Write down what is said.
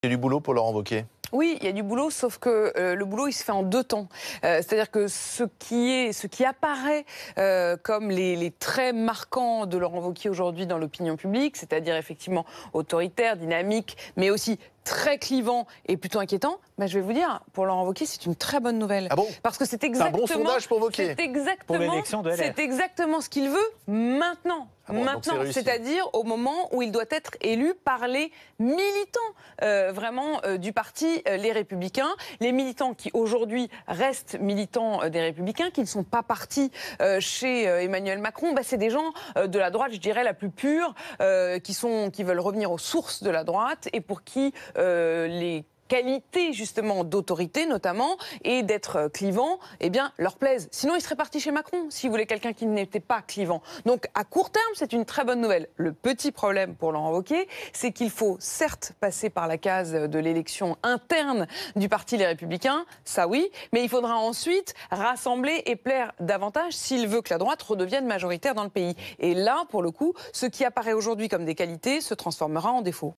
Il y a du boulot pour Laurent Wauquiez. Oui, il y a du boulot, sauf que le boulot, il se fait en deux temps. C'est-à-dire que ce qui apparaît comme les traits marquants de Laurent Wauquiez aujourd'hui dans l'opinion publique, c'est-à-dire effectivement autoritaire, dynamique, mais aussi très clivant et plutôt inquiétant, bah, je vais vous dire, pour Laurent Wauquiez, c'est une très bonne nouvelle. Ah bon? Parce que c'est C'est exactement... un bon sondage pour Wauquiez. Pour l'élection de LR. C'est exactement ce qu'il veut maintenant. Ah bon, donc Maintenant, c'est réussi. c'est-à-dire au moment où il doit être élu par les militants du parti Les Républicains. Les militants qui aujourd'hui restent militants des Républicains, qui ne sont pas partis chez Emmanuel Macron, bah, c'est des gens de la droite, je dirais, la plus pure, qui veulent revenir aux sources de la droite et pour qui les qualité justement d'autorité notamment et d'être clivant, eh bien leur plaisent. Sinon ils seraient partis chez Macron s'ils voulaient quelqu'un qui n'était pas clivant. Donc à court terme c'est une très bonne nouvelle. Le petit problème pour Laurent Wauquiez, c'est qu'il faut certes passer par la case de l'élection interne du parti Les Républicains, ça oui, mais il faudra ensuite rassembler et plaire davantage s'il veut que la droite redevienne majoritaire dans le pays. Et là pour le coup, ce qui apparaît aujourd'hui comme des qualités se transformera en défaut.